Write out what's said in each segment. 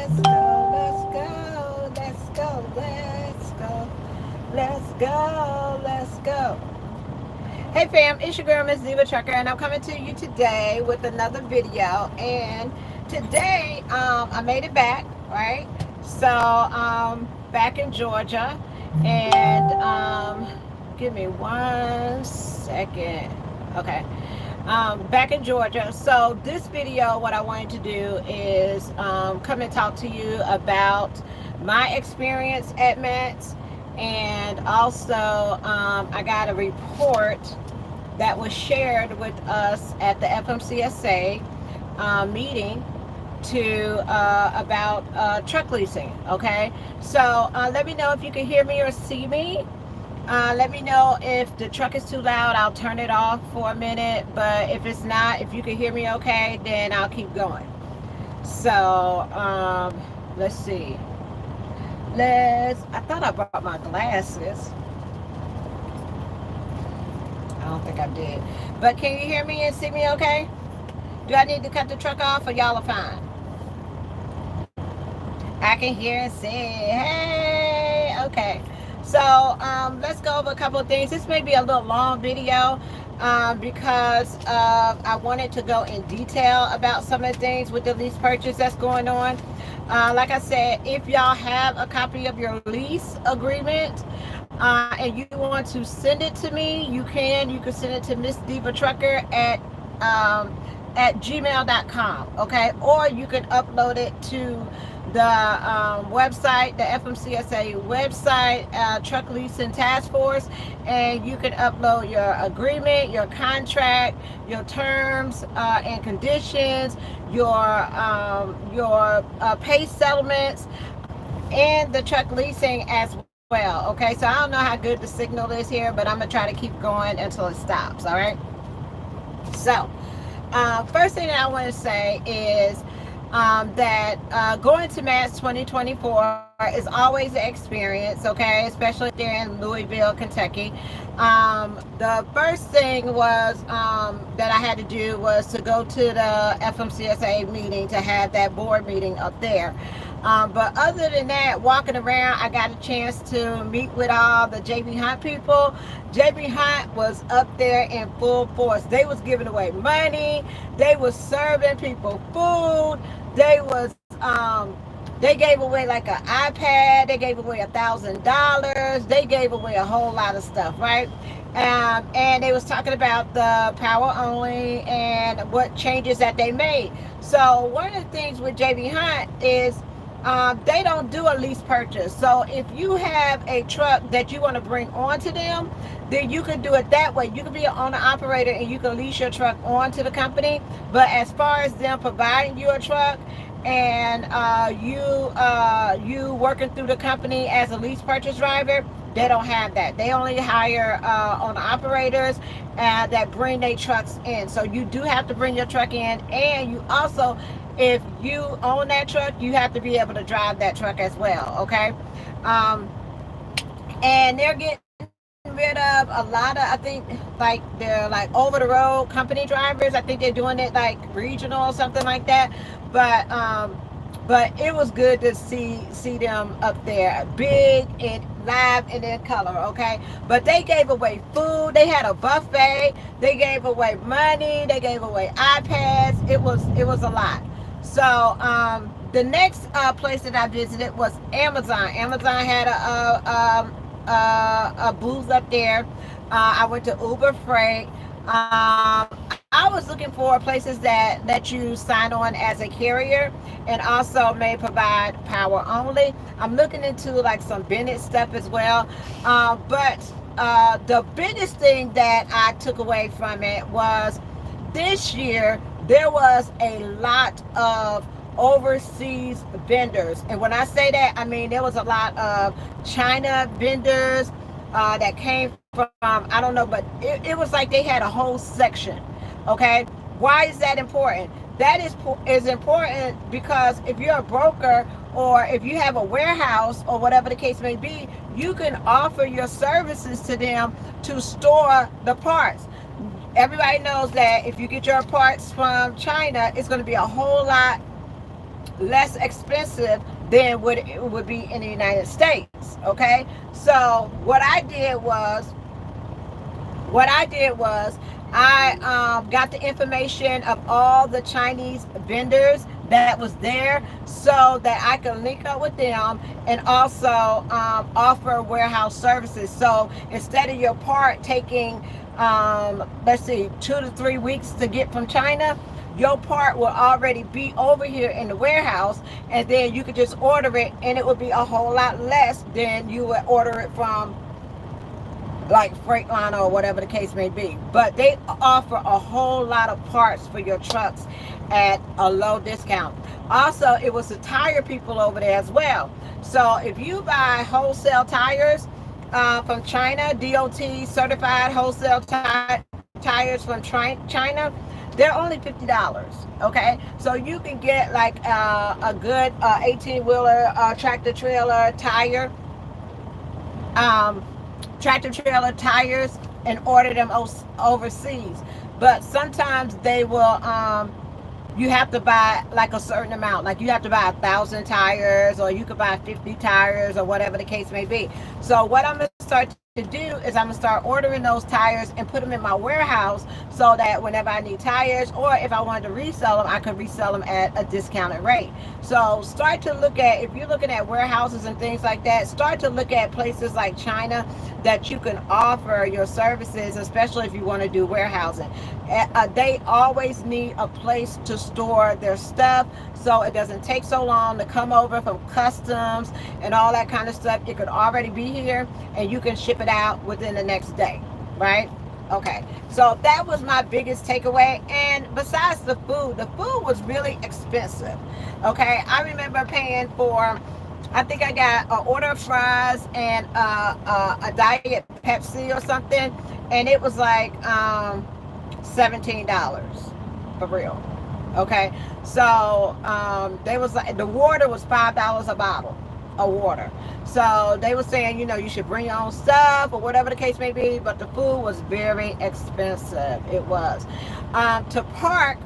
let's go, let's go, let's go, let's go, let's go, let's go. Hey fam, it's your girl Miss Diva Trucker, and I'm coming to you today with another video. And today, I made it back, right? So, back in Georgia, and give me 1 second. Okay. Back in Georgia. So this video, what I wanted to do is come and talk to you about my experience at Mets, and also I got a report that was shared with us at the FMCSA meeting to about truck leasing. Okay, so let me know if you can hear me or see me. Let me know if the truck is too loud. I'll turn it off for a minute. But if it's not, if you can hear me okay, then I'll keep going. So, let's see. I thought I brought my glasses. I don't think I did. But can you hear me and see me okay? Do I need to cut the truck off or y'all are fine? I can hear and see. Hey, okay. So let's go over a couple of things. This may be a little long video because I wanted to go in detail about some of the things with the lease purchase that's going on. Like I said, if y'all have a copy of your lease agreement and you want to send it to me, you can. You can send it to Miss Diva Trucker at gmail.com, okay? Or you can upload it to the website, the FMCSA website, Truck Leasing Task Force, and you can upload your agreement, your contract, your terms and conditions, your pay settlements, and the truck leasing as well. Okay, so I don't know how good the signal is here, but I'm gonna try to keep going until it stops. All right. So, first thing that I want to say is that going to Mats 2024 is always an experience, okay, especially there in Louisville, Kentucky. The first thing was that I had to do was to go to the FMCSA meeting, to have that board meeting up there. But other than that, walking around, I got a chance to meet with all the JB Hunt people. JB Hunt was up there in full force. They was giving away money. They was serving people food. They gave away like an iPad. They gave away $1,000. They gave away a whole lot of stuff, right? And they was talking about the power only and what changes that they made. So one of the things with JB Hunt is they don't do a lease purchase. So if you have a truck that you want to bring on to them, then you can do it that way. You can be an owner operator and you can lease your truck on to the company. But as far as them providing you a truck and you working through the company as a lease purchase driver, they don't have that. They only hire owner operators that bring their trucks in. So you do have to bring your truck in, and you also, if you own that truck, you have to be able to drive that truck as well, okay? And they're getting rid of a lot of, I think, like, they're like over the road company drivers. I think they're doing it like regional or something like that. But it was good to see them up there, big and live and in color, okay? But they gave away food. They had a buffet. They gave away money. They gave away iPads. It was a lot. So the next place that I visited was Amazon. Amazon had a booth up there. I went to Uber Freight. I was looking for places that let you sign on as a carrier and also may provide power only. I'm looking into like some Bennett stuff as well. But the biggest thing that I took away from it was this year there was a lot of overseas vendors. And when I say that, I mean there was a lot of China vendors that came from, I don't know, but it was like they had a whole section. Okay, why is that important? That is important because if you're a broker or if you have a warehouse or whatever the case may be, you can offer your services to them to store the parts. Everybody knows that if you get your parts from China, it's going to be a whole lot less expensive than what it would be in the United States. Okay, so what I did was I got the information of all the Chinese vendors that was there so that I could link up with them and also offer warehouse services. So instead of your part taking, let's see, 2 to 3 weeks to get from China, your part will already be over here in the warehouse, and then you could just order it, and it would be a whole lot less than you would order it from like Freightliner or whatever the case may be. But they offer a whole lot of parts for your trucks at a low discount. Also, it was the tire people over there as well. So if you buy wholesale tires from China, DOT certified wholesale tires from China, they're only $50. Okay, so you can get like a good 18-wheeler tractor trailer tire. Tractor trailer tires and order them overseas. But sometimes they will you have to buy like a certain amount, like you have to buy 1,000 tires, or you could buy 50 tires, or whatever the case may be. So what I'm going to start to do is I'm going to start ordering those tires and put them in my warehouse so that whenever I need tires, or if I wanted to resell them, I could resell them at a discounted rate. So start to look at, if you're looking at warehouses and things like that, start to look at places like China that you can offer your services, especially if you want to do warehousing. They always need a place to store their stuff, so it doesn't take so long to come over from customs and all that kind of stuff. It could already be here and you can ship it out within the next day, right? Okay, so that was my biggest takeaway. And besides the food was really expensive. Okay, I remember paying for, I think I got an order of fries and a diet Pepsi or something, and it was like $17 for real. Okay, so they was like, the water was $5 a bottle of water. So they were saying, you should bring your own stuff or whatever the case may be, but the food was very expensive. It was. To park,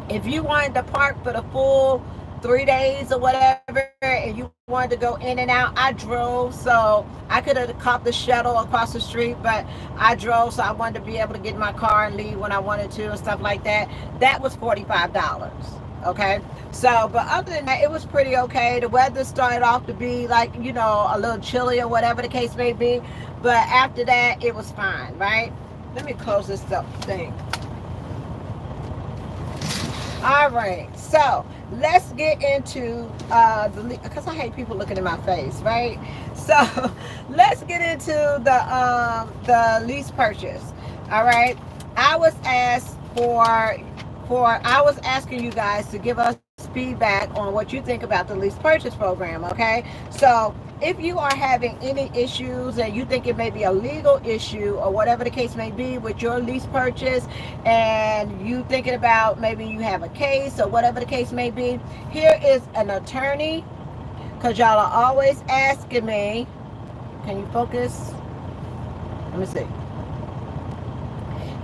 if you wanted to park for the full 3 days or whatever, and you wanted to go in and out, I drove, so I could have caught the shuttle across the street, but I drove, so I wanted to be able to get in my car and leave when I wanted to and stuff like that. That was $45. Okay, so but other than that, it was pretty okay. The weather started off to be like, a little chilly or whatever the case may be, but after that it was fine, right? Let me close this up thing. All right, so let's get into because I hate people looking in my face, right? So let's get into the lease purchase. All right, I was asked I was asking you guys to give us feedback on what you think about the lease purchase program. Okay, so if you are having any issues and you think it may be a legal issue or whatever the case may be with your lease purchase, and you thinking about maybe you have a case or whatever the case may be, here is an attorney, because y'all are always asking me, can you focus? Let me see.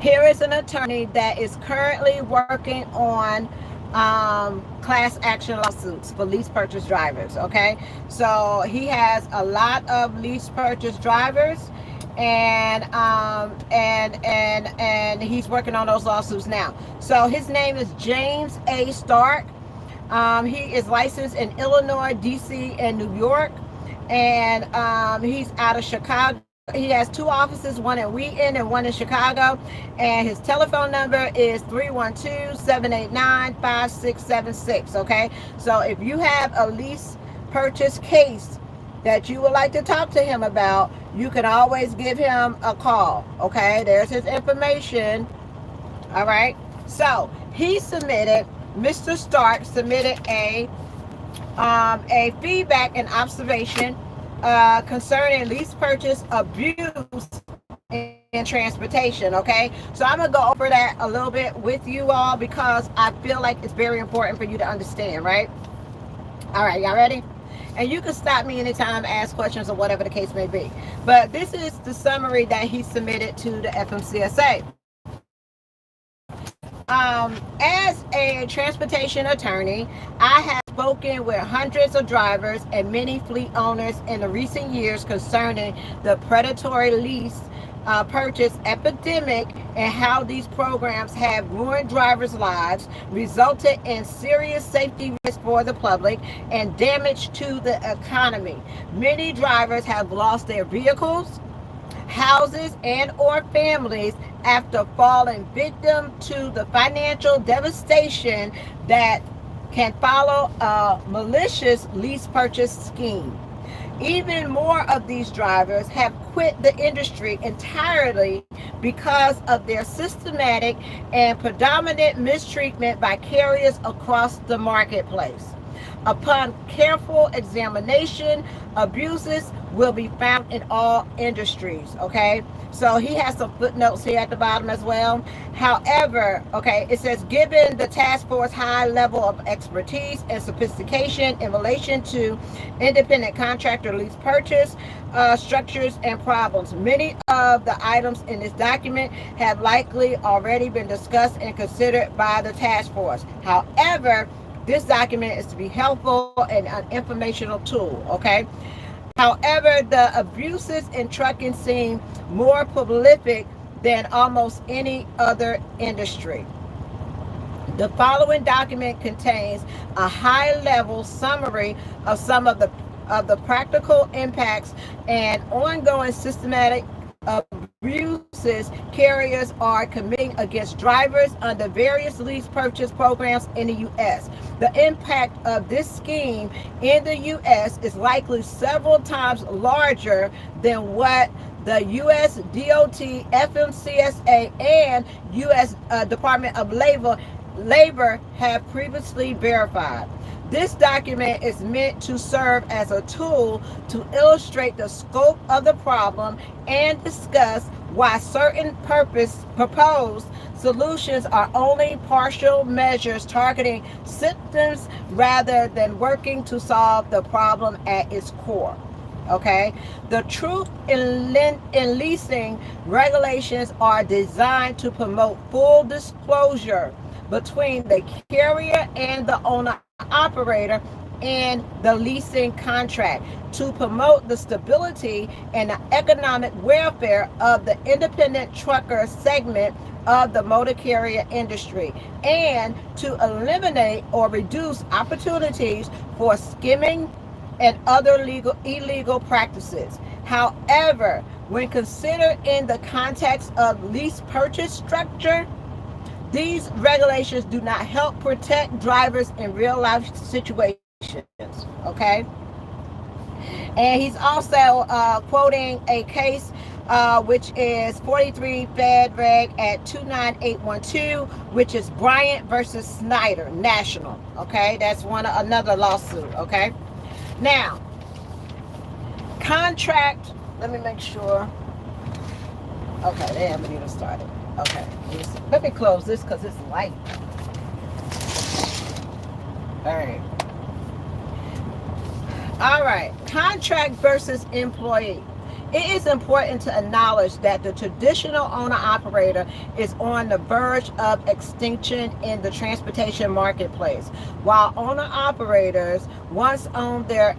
Here is an attorney that is currently working on class action lawsuits for lease purchase drivers. Okay, so he has a lot of lease purchase drivers, and he's working on those lawsuits now. So his name is James A. Stark. He is licensed in Illinois, DC, and New York, and he's out of Chicago. He has 2 offices, one in Wheaton and one in Chicago, and his telephone number is 312-789-5676. Okay, so if you have a lease purchase case that you would like to talk to him about, you can always give him a call. Okay, there's his information. All right, so Mr. Stark submitted a feedback and observation concerning lease purchase abuse in transportation. Okay, so I'm gonna go over that a little bit with you all because I feel like it's very important for you to understand, right? All right, y'all ready? And you can stop me anytime, ask questions or whatever the case may be, but this is the summary that he submitted to the FMCSA. As a transportation attorney, I have spoken with hundreds of drivers and many fleet owners in the recent years concerning the predatory lease purchase epidemic and how these programs have ruined drivers' lives, resulted in serious safety risks for the public, and damage to the economy. Many drivers have lost their vehicles, houses, and or families after falling victim to the financial devastation that can follow a malicious lease purchase scheme. Even more of these drivers have quit the industry entirely because of their systematic and predominant mistreatment by carriers across the marketplace. Upon careful examination, abuses will be found in all industries, okay? So he has some footnotes here at the bottom as well. However, okay, it says, given the task force high level of expertise and sophistication in relation to independent contractor lease purchase structures and problems, many of the items in this document have likely already been discussed and considered by the task force. However, this document is to be helpful and an informational tool, okay? However, the abuses in trucking seem more prolific than almost any other industry. The following document contains a high-level summary of some of the practical impacts and ongoing systematic abuses carriers are committing against drivers under various lease purchase programs in the U.S. The impact of this scheme in the U.S. is likely several times larger than what the U.S. DOT, FMCSA, and U.S. Department of Labor have previously verified. This document is meant to serve as a tool to illustrate the scope of the problem and discuss why certain proposed solutions are only partial measures targeting symptoms rather than working to solve the problem at its core. Okay, the truth in leasing regulations are designed to promote full disclosure between the carrier and the owner operator and the leasing contract to promote the stability and the economic welfare of the independent trucker segment of the motor carrier industry, and to eliminate or reduce opportunities for skimming and other illegal practices. However, when considered in the context of lease purchase structure, these regulations do not help protect drivers in real life situations, okay? And he's also quoting a case which is 43 Fed Reg at 29812, which is Bryant versus Snyder National, okay? That's another lawsuit, okay? Now, contract, let me make sure. Okay, they haven't even started. Okay, let me close this because it's light. All right, contract versus employee. It is important to acknowledge that the traditional owner-operator is on the verge of extinction in the transportation marketplace. While owner-operators once owned their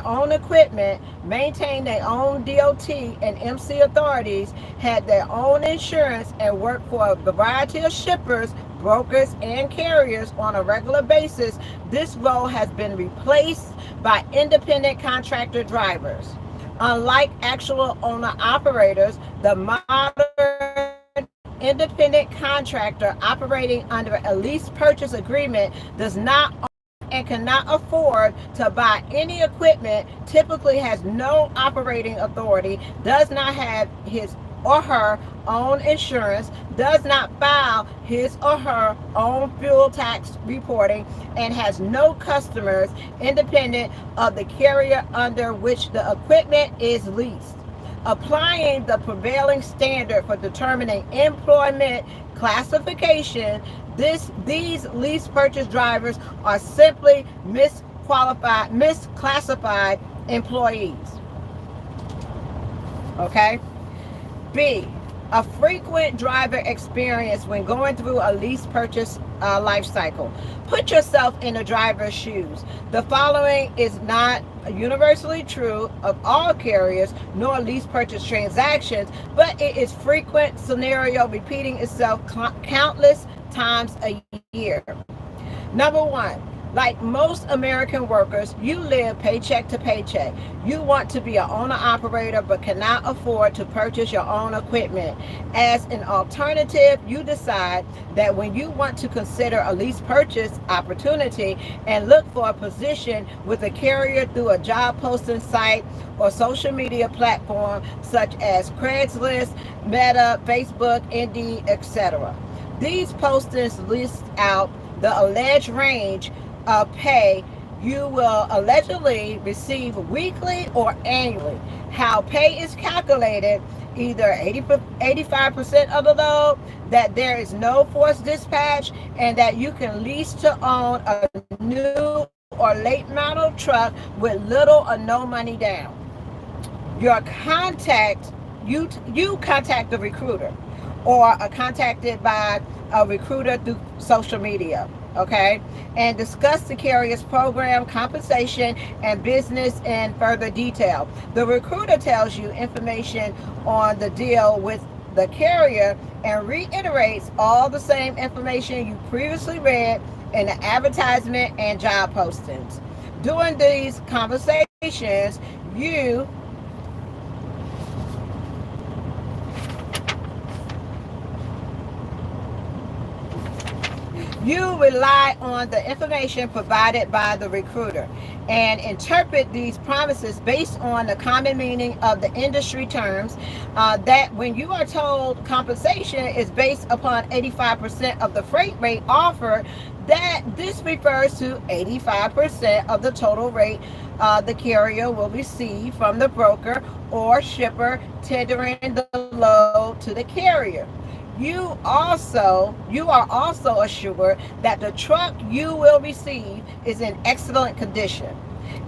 own equipment, maintained their own DOT and MC authorities, had their own insurance, and worked for a variety of shippers, brokers, and carriers on a regular basis, this role has been replaced by independent contractor drivers. Unlike actual owner-operators, the modern independent contractor operating under a lease purchase agreement does not own and cannot afford to buy any equipment, typically has no operating authority, does not have his or her own insurance, does not file his or her own fuel tax reporting, and has no customers independent of the carrier under which the equipment is leased. Applying the prevailing standard for determining employment classification, these lease purchase drivers are simply misclassified employees. Okay? B, A frequent driver experience when going through a lease purchase life cycle. Put yourself in the driver's shoes. The following is not universally true of all carriers nor lease purchase transactions, but it is frequent scenario repeating itself countless times a year. Number one, like most American workers, you live paycheck to paycheck. You want to be an owner operator but cannot afford to purchase your own equipment. As an alternative, you decide that when you want to consider a lease purchase opportunity and look for a position with a carrier through a job posting site or social media platform such as Craigslist, Meta, Facebook, Indeed, etc. These postings list out the alleged range of pay you will allegedly receive weekly or annually. How pay is calculated, either 85% of the load, that there is no forced dispatch, and that you can lease to own a new or late model truck with little or no money down. You contact the recruiter or are contacted by a recruiter through social media, okay, and discuss the carrier's program, compensation, and business in further detail. The recruiter tells you information on the deal with the carrier and reiterates all the same information you previously read in the advertisement and job postings. During these conversations, you rely on the information provided by the recruiter and interpret these promises based on the common meaning of the industry terms, that when you are told compensation is based upon 85% of the freight rate offered, that this refers to 85% of the total rate the carrier will receive from the broker or shipper tendering the load to the carrier. You are also assured that the truck you will receive is in excellent condition,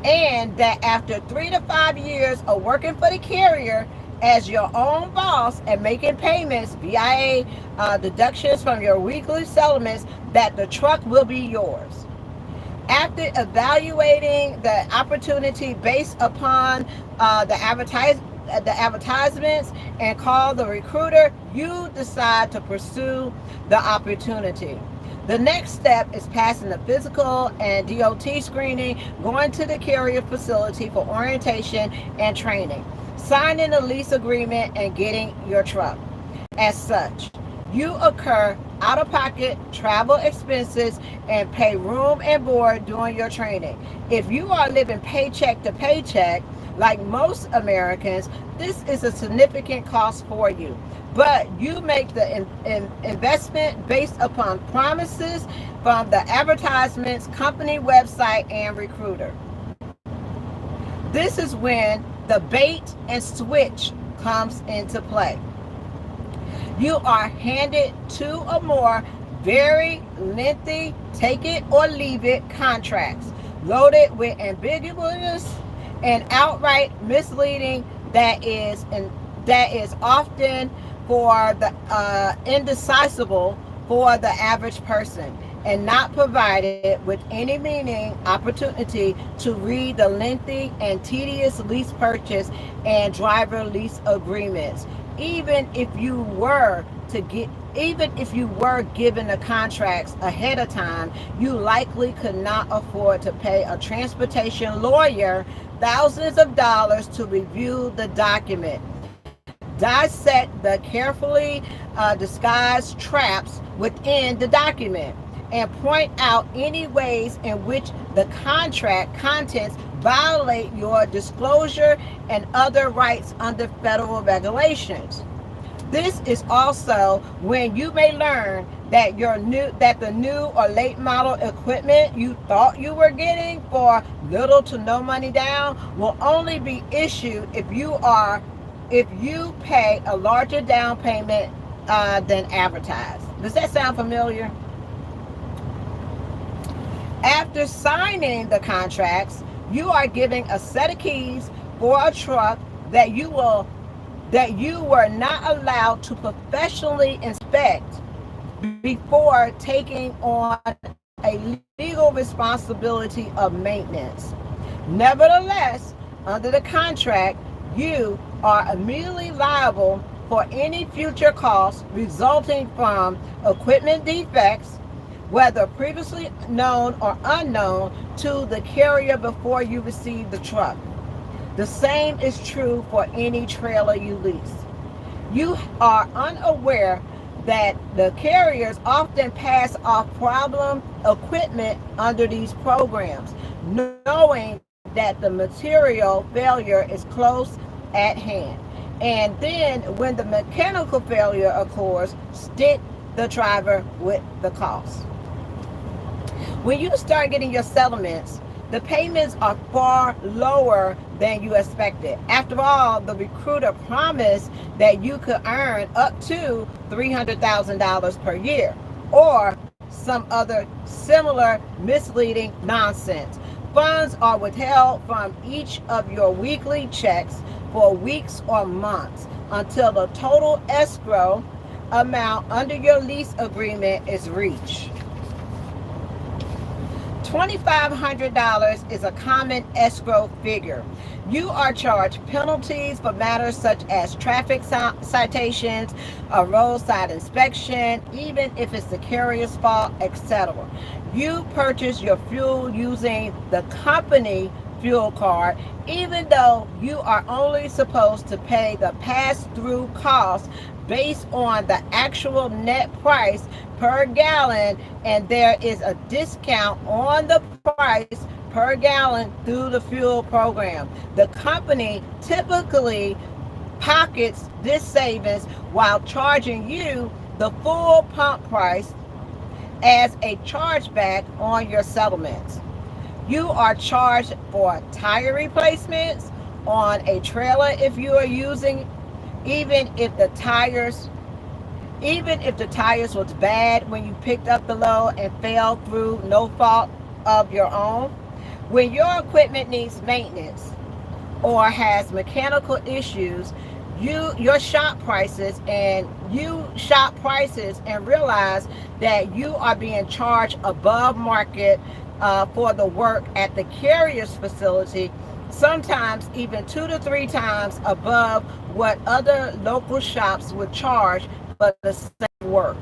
and that after 3 to 5 years of working for the carrier as your own boss and making payments via deductions from your weekly settlements, that the truck will be yours. After evaluating the opportunity based upon the advertisements and call the recruiter, you decide to pursue the opportunity. The next step is passing the physical and DOT screening, going to the carrier facility for orientation and training, signing a lease agreement, and getting your truck. As such, you incur out-of-pocket travel expenses and pay room and board during your training. If you are living paycheck to paycheck, like most Americans, this is a significant cost for you. But you make the investment based upon promises from the advertisements, company website, and recruiter. This is when the bait and switch comes into play. You are handed 2 or more very lengthy take it or leave it contracts loaded with ambiguous and outright misleading that is often for the indecisible for the average person, and not provided with any meaning opportunity to read the lengthy and tedious lease purchase and driver lease agreements. Even if you were given the contracts ahead of time, you likely could not afford to pay a transportation lawyer thousands of dollars to review the document, dissect the carefully disguised traps within the document, and point out any ways in which the contract contents violate your disclosure and other rights under federal regulations. This is also when you may learn that the new or late model equipment you thought you were getting for little to no money down will only be issued if you pay a larger down payment than advertised. Does that sound familiar? After signing the contracts, you are giving a set of keys for a truck that you will that you were not allowed to professionally inspect before taking on a legal responsibility of maintenance. Nevertheless, under the contract, you are immediately liable for any future costs resulting from equipment defects, whether previously known or unknown to the carrier before you receive the truck. The same is true for any trailer you lease. You are unaware that the carriers often pass off problem equipment under these programs, knowing that the material failure is close at hand. And then when the mechanical failure occurs, stick the driver with the cost. When you start getting your settlements, the payments are far lower than you expected. After all, the recruiter promised that you could earn up to $300,000 per year, or some other similar misleading nonsense. Funds are withheld from each of your weekly checks for weeks or months until the total escrow amount under your lease agreement is reached. $2,500 is a common escrow figure. You are charged penalties for matters such as traffic citations, a roadside inspection, even if it's the carrier's fault, etc. You purchase your fuel using the company fuel card, even though you are only supposed to pay the pass-through cost based on the actual net price per gallon, and there is a discount on the price per gallon through the fuel program. The company typically pockets this savings while charging you the full pump price as a chargeback on your settlements. You are charged for tire replacements on a trailer if you are using, even if the tires was bad when you picked up the load and fell through no fault of your own. When your equipment needs maintenance or has mechanical issues, you shop prices and realize that you are being charged above market for the work at the carrier's facility, sometimes even 2 to 3 times above what other local shops would charge for the same work.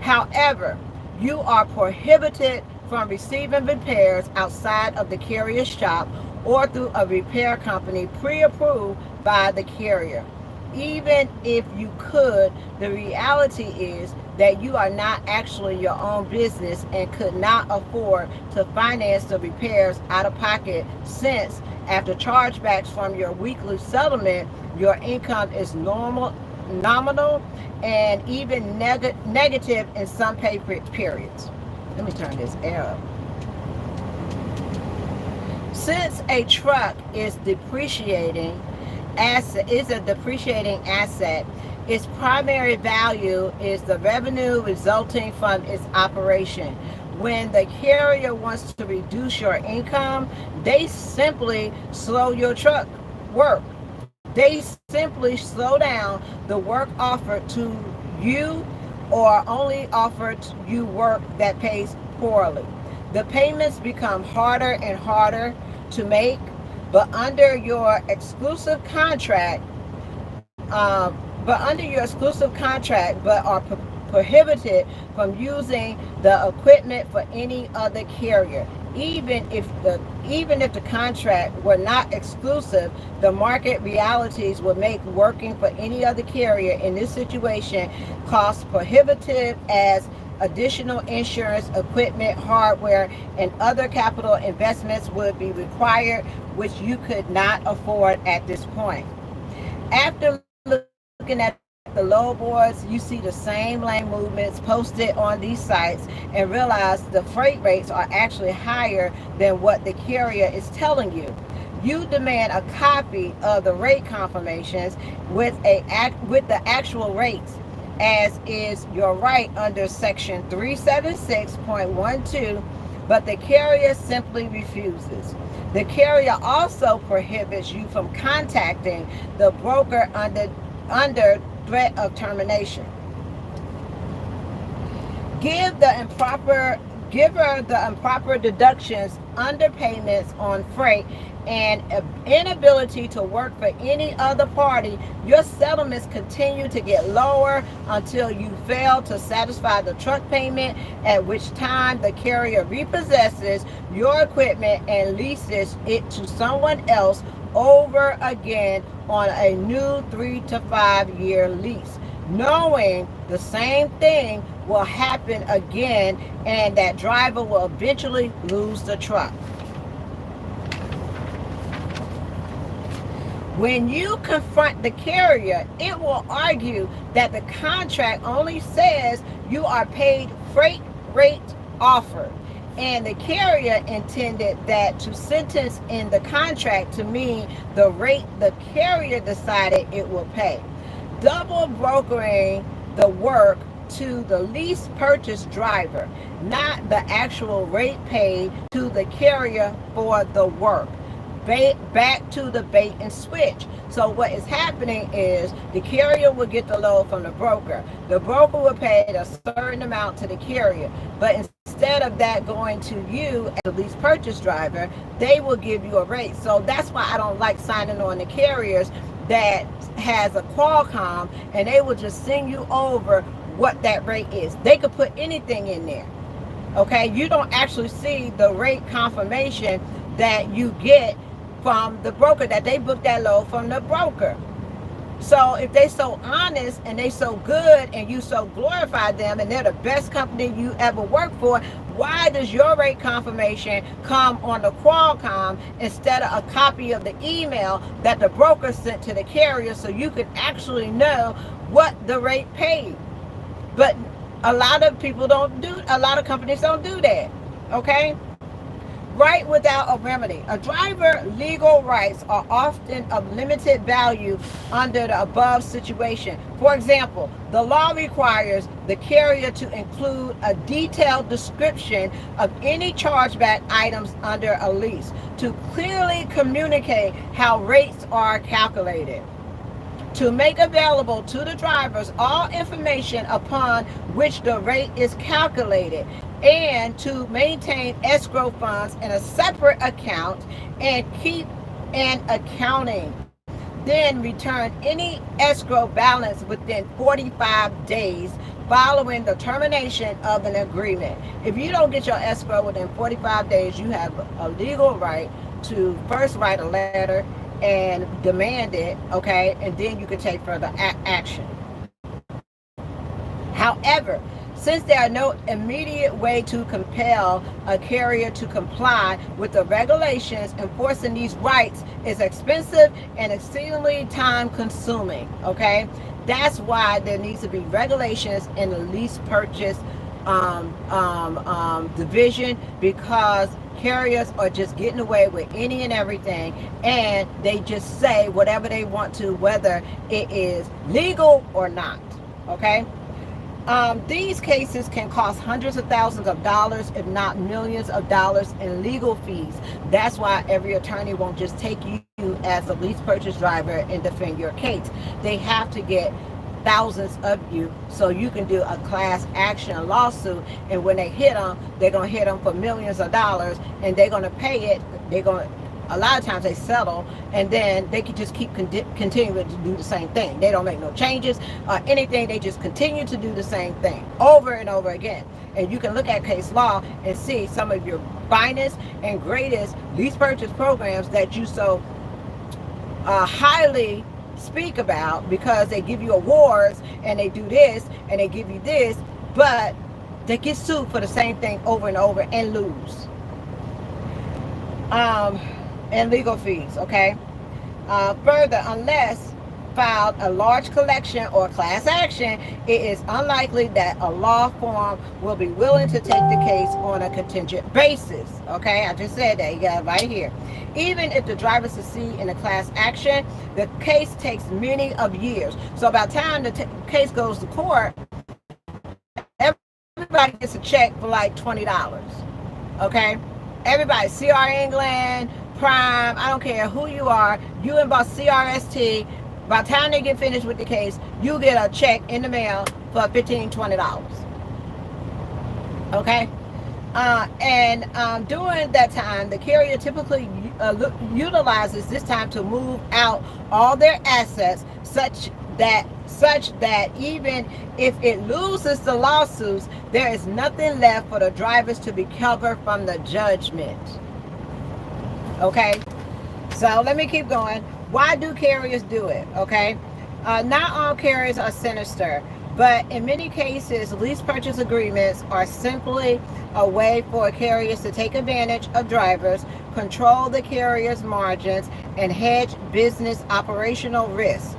However, you are prohibited from receiving repairs outside of the carrier shop or through a repair company pre-approved by the carrier. Even if you could, the reality is that you are not actually your own business and could not afford to finance the repairs out of pocket, since after chargebacks from your weekly settlement, your income is nominal, and even negative in some pay periods. Let me turn this air up. Since a truck is a depreciating asset, its primary value is the revenue resulting from its operation. When the carrier wants to reduce your income, they simply slow your truck work. They simply slow down the work offered to you, or only offer you work that pays poorly. The payments become harder and harder to make, but under your exclusive contract, but are prohibited from using the equipment for any other carrier. Even if the contract were not exclusive, the market realities would make working for any other carrier in this situation cost prohibitive, as additional insurance, equipment, hardware, and other capital investments would be required, which you could not afford at this point. After looking at the load boards, you see the same lane movements posted on these sites and realize the freight rates are actually higher than what the carrier is telling you. You demand a copy of the rate confirmations with the actual rates, as is your right under section 376.12, but the carrier simply refuses. The carrier also prohibits you from contacting the broker under under threat of termination. Give her the improper deductions, underpayments on freight, and inability to work for any other party. Your settlements continue to get lower until you fail to satisfy the truck payment, at which time the carrier repossesses your equipment and leases it to someone else over again on a new 3 to 5 year lease, knowing the same thing will happen again and that driver will eventually lose the truck. When you confront the carrier, it will argue that the contract only says you are paid freight rate offered, and the carrier intended that to sentence in the contract to mean the rate the carrier decided it will pay, double brokering the work to the lease purchase driver, not the actual rate paid to the carrier for the work. Back to the bait and switch. So what is happening is the carrier will get the load from the broker. The broker will pay a certain amount to the carrier, but instead of that going to you as a lease purchase driver, they will give you a rate. So that's why I don't like signing on the carriers that has a Qualcomm, and they will just send you over what that rate is. They could put anything in there. Okay, you don't actually see the rate confirmation that you get from the broker, that they book that load from the broker. So if they so honest and they so good and you so glorify them and they're the best company you ever worked for, why does your rate confirmation come on the Qualcomm instead of a copy of the email that the broker sent to the carrier so you can actually know what the rate paid? But a lot of companies don't do that. Okay? Right without a remedy. A driver's legal rights are often of limited value under the above situation. For example, the law requires the carrier to include a detailed description of any chargeback items under a lease to clearly communicate how rates are calculated, to make available to the drivers all information upon which the rate is calculated, and to maintain escrow funds in a separate account and keep an accounting. Then return any escrow balance within 45 days following the termination of an agreement. If you don't get your escrow within 45 days, you have a legal right to first write a letter and demand it, okay, and then you can take further action. However, since there are no immediate way to compel a carrier to comply with the regulations, enforcing these rights is expensive and exceedingly time consuming, okay? That's why there needs to be regulations in the lease purchase division, because carriers are just getting away with any and everything, and they just say whatever they want to, whether it is legal or not, okay? These cases can cost hundreds of thousands of dollars, if not millions of dollars in legal fees. That's why every attorney won't just take you as a lease purchase driver and defend your case. They have to get thousands of you so you can do a class action lawsuit, and when they hit them, they're going to hit them for millions of dollars, and they're going to pay it. A lot of times they settle, and then they can just keep continuing to do the same thing. They don't make no changes or anything. They just continue to do the same thing over and over again. And you can look at case law and see some of your finest and greatest lease purchase programs that you so highly speak about, because they give you awards and they do this and they give you this, but they get sued for the same thing over and over and lose. And legal fees, okay? Further, unless filed a large collection or class action, it is unlikely that a law firm will be willing to take the case on a contingent basis, okay? I just said that, you got it right here. Even if the driver succeeds in a class action, the case takes many of years. So by the time the case goes to court, everybody gets a check for like $20, okay? Everybody, CR England, Prime, I don't care who you are, you involve CRST, By the time they get finished with the case, you get a check in the mail for $15, $20. Okay? And during that time, the carrier typically utilizes this time to move out all their assets, such that even if it loses the lawsuits, there is nothing left for the drivers to be covered from the judgment. Okay, so let me keep going. Why do carriers do it? Okay, not all carriers are sinister, but in many cases, lease purchase agreements are simply a way for carriers to take advantage of drivers, control the carrier's margins, and hedge business operational risks.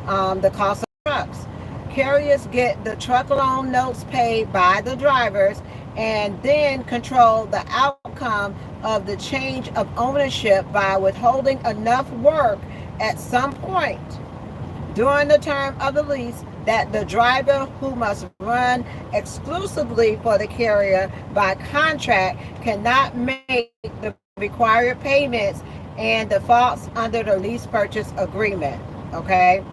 The cost of trucks. Carriers get the truck loan notes paid by the drivers and then control the outcome of the change of ownership by withholding enough work at some point during the term of the lease that the driver, who must run exclusively for the carrier by contract, cannot make the required payments and defaults under the lease purchase agreement. Okay?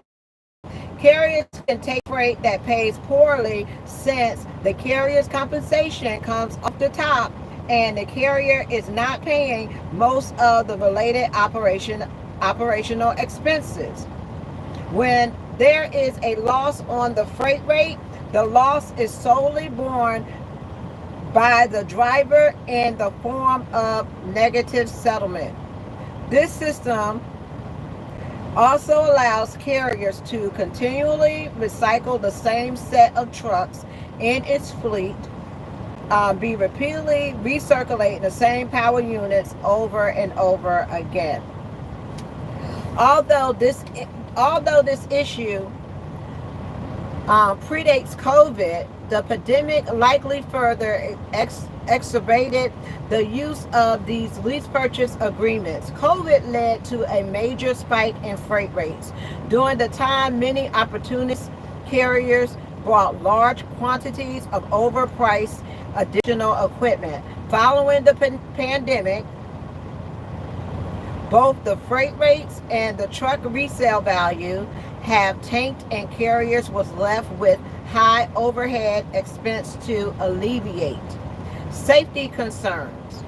Carriers can take freight that pays poorly since the carrier's compensation comes off the top and the carrier is not paying most of the related operational expenses. When there is a loss on the freight rate, the loss is solely borne by the driver in the form of negative settlement. This system also allows carriers to continually recycle the same set of trucks in its fleet, be repeatedly recirculating the same power units over and over again. Although this issue predates COVID, the pandemic likely further exacerbated the use of these lease purchase agreements. COVID led to a major spike in freight rates. During the time, many opportunist carriers bought large quantities of overpriced additional equipment. Following the pandemic, both the freight rates and the truck resale value have tanked, and carriers was left with high overhead expense to alleviate. Safety concerns.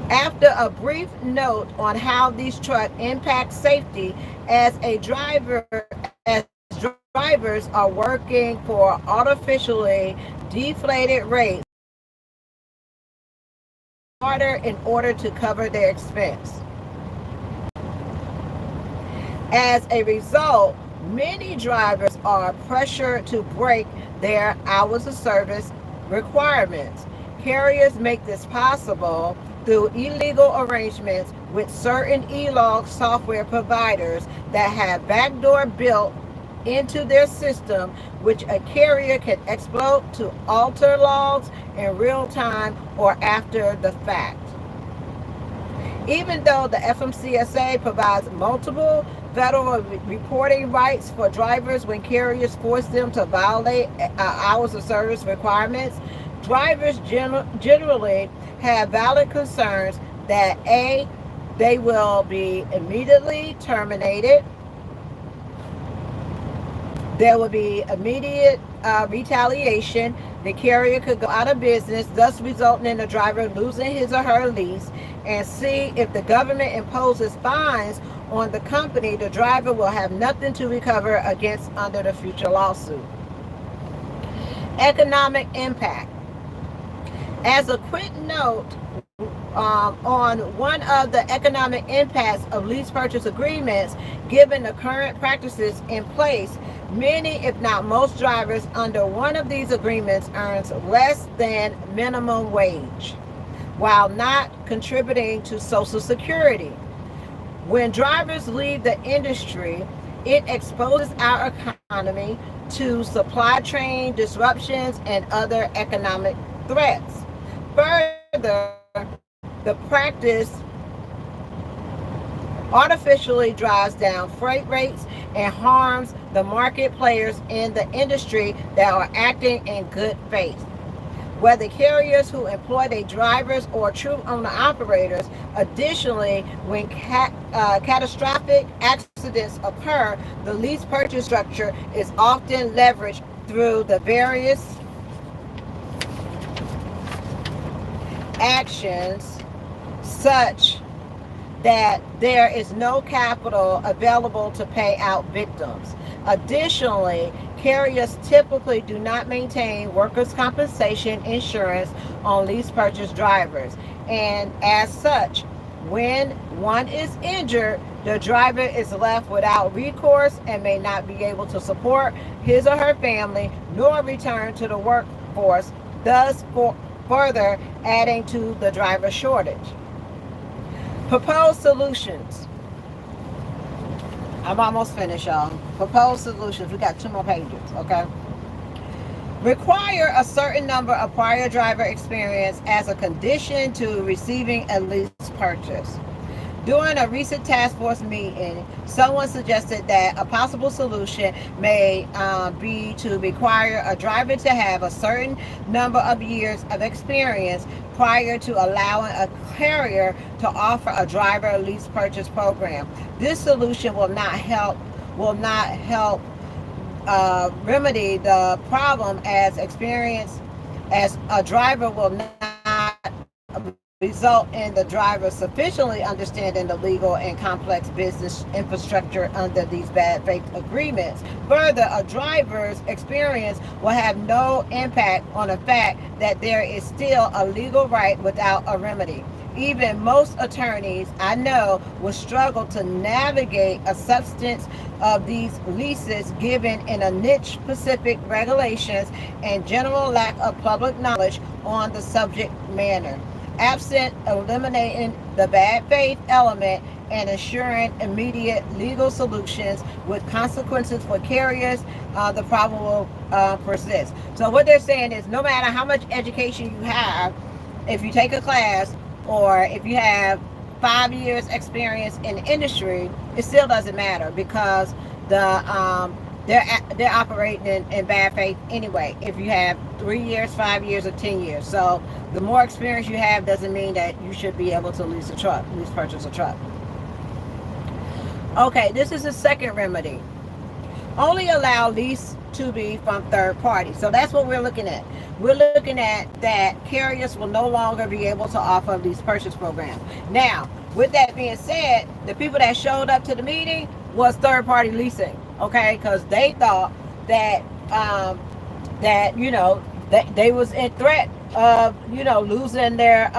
After a brief note on how these trucks impact safety, as drivers are working for artificially deflated rates harder in order to cover their expense. As a result, many drivers are pressured to break their hours of service requirements. Carriers make this possible through illegal arrangements with certain e-log software providers that have backdoor built into their system, which a carrier can exploit to alter logs in real time or after the fact. Even though the FMCSA provides multiple federal reporting rights for drivers when carriers force them to violate hours of service requirements, drivers generally have valid concerns that A, they will be immediately terminated, there will be immediate retaliation, the carrier could go out of business, thus resulting in the driver losing his or her lease, and C, if the government imposes fines on the company, the driver will have nothing to recover against under the future lawsuit. Economic impact. As a quick note on one of the economic impacts of lease purchase agreements, given the current practices in place, many, if not most drivers under one of these agreements earns less than minimum wage, while not contributing to Social Security. When drivers leave the industry, it exposes our economy to supply chain disruptions and other economic threats. Further, the practice artificially drives down freight rates and harms the market players in the industry that are acting in good faith. whether carriers who employ their drivers or true owner operators. Additionally, when catastrophic accidents occur, the lease purchase structure is often leveraged through the various actions such that there is no capital available to pay out victims. Additionally, carriers typically do not maintain workers' compensation insurance on lease purchase drivers, and as such, when one is injured, the driver is left without recourse and may not be able to support his or her family nor return to the workforce, thus further adding to the driver shortage. Proposed solutions. I'm almost finished, y'all. Proposed solutions. We got 2 more pages, okay? Require a certain number of prior driver experience as a condition to receiving a lease purchase. During a recent task force meeting, someone suggested that a possible solution may be to require a driver to have a certain number of years of experience prior to allowing a carrier to offer a driver lease purchase program. This solution will not help remedy the problem, as a driver will not result in the driver sufficiently understanding the legal and complex business infrastructure under these bad faith agreements. Further, a driver's experience will have no impact on the fact that there is still a legal right without a remedy. Even most attorneys I know will struggle to navigate a substance of these leases given in a niche specific regulations and general lack of public knowledge on the subject matter. Absent eliminating the bad faith element and ensuring immediate legal solutions with consequences for carriers, the problem will persist. So what they're saying is, no matter how much education you have, if you take a class or if you have 5 years experience in the industry, it still doesn't matter, because they're operating in bad faith anyway. If you have 3 years, 5 years, or 10 years, so the more experience you have doesn't mean that you should be able to lease purchase a truck. Okay, this is the second remedy. Only allow lease to be from third parties. So that's what we're looking at. We're looking at that carriers will no longer be able to offer a lease purchase program. Now, with that being said, the people that showed up to the meeting was third party leasing, okay? Because they thought that that they was in threat of losing their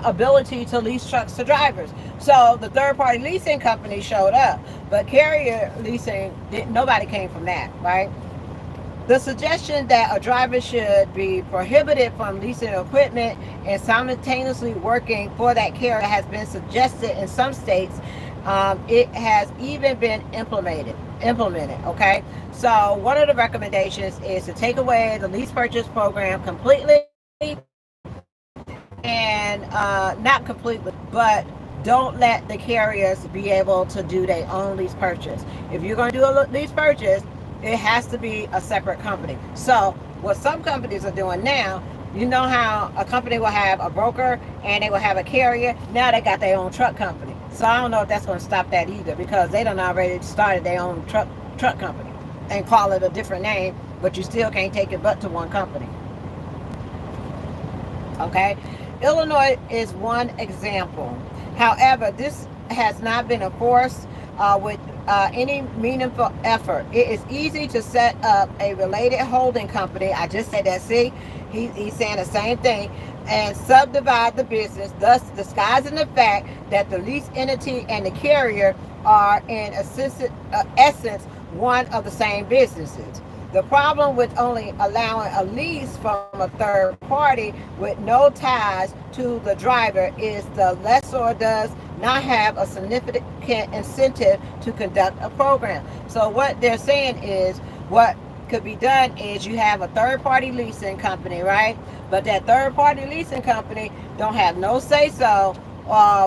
ability to lease trucks to drivers. So the third party leasing company showed up, but carrier leasing, nobody came from that, right? The suggestion that a driver should be prohibited from leasing equipment and simultaneously working for that carrier has been suggested in some states. It has even been implemented, okay? So one of the recommendations is to take away the lease purchase program completely, and not completely, but don't let the carriers be able to do their own lease purchase. If you're going to do a lease purchase, it has to be a separate company. So what some companies are doing now, you know how a company will have a broker and they will have a carrier. Now they got their own truck company. So I don't know if that's going to stop that either, because they done already started their own truck company and call it a different name, but you still can't take it but to one company. Okay, Illinois is one example. However, this has not been enforced with any meaningful effort. It is easy to set up a related holding company. I just said that. See, he's saying the same thing, and subdivide the business, thus disguising the fact that the lease entity and the carrier are in essence one of the same businesses. The problem with only allowing a lease from a third party with no ties to the driver is the lessor does not have a significant incentive to conduct a program. So what they're saying is, what could be done is you have a third party leasing company, right? But that third party leasing company don't have no say so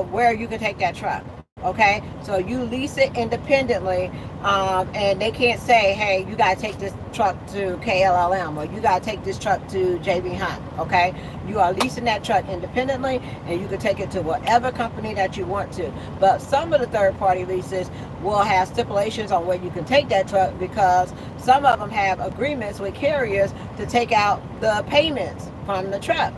where you can take that truck. Okay, so you lease it independently, and they can't say, hey, you got to take this truck to KLLM, or you got to take this truck to JB Hunt. Okay, you are leasing that truck independently, and you can take it to whatever company that you want to. But some of the third party leases will have stipulations on where you can take that truck, because some of them have agreements with carriers to take out the payments from the truck.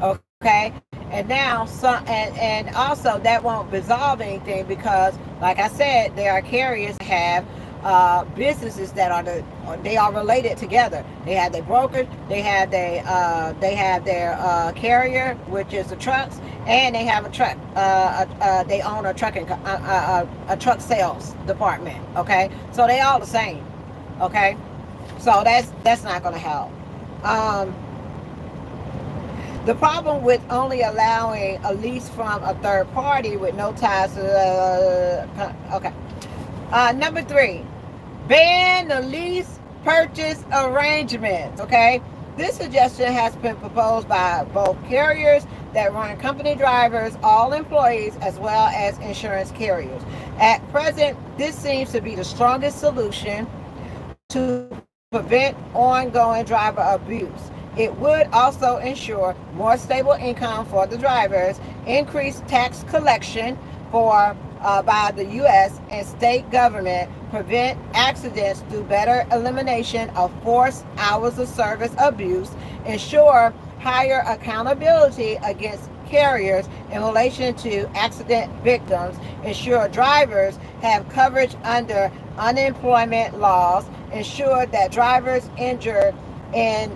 Okay, and now some, and also that won't resolve anything, because like I said, there are carriers that have businesses that they are related together. They have their brokers, they have their carrier, which is the trucks, and they have a truck, they own a truck sales department. Okay, so they all the same. Okay, so that's not going to help. um, the problem with only allowing a lease from a third party with no ties to okay. Number 3, ban the lease purchase arrangements. Okay, this suggestion has been proposed by both carriers that run company drivers, all employees, as well as insurance carriers. At present, this seems to be the strongest solution to prevent ongoing driver abuse. It would also ensure more stable income for the drivers, increase tax collection for by the U.S. and state government, prevent accidents through better elimination of forced hours of service abuse, ensure higher accountability against carriers in relation to accident victims, ensure drivers have coverage under unemployment laws, ensure that drivers injured in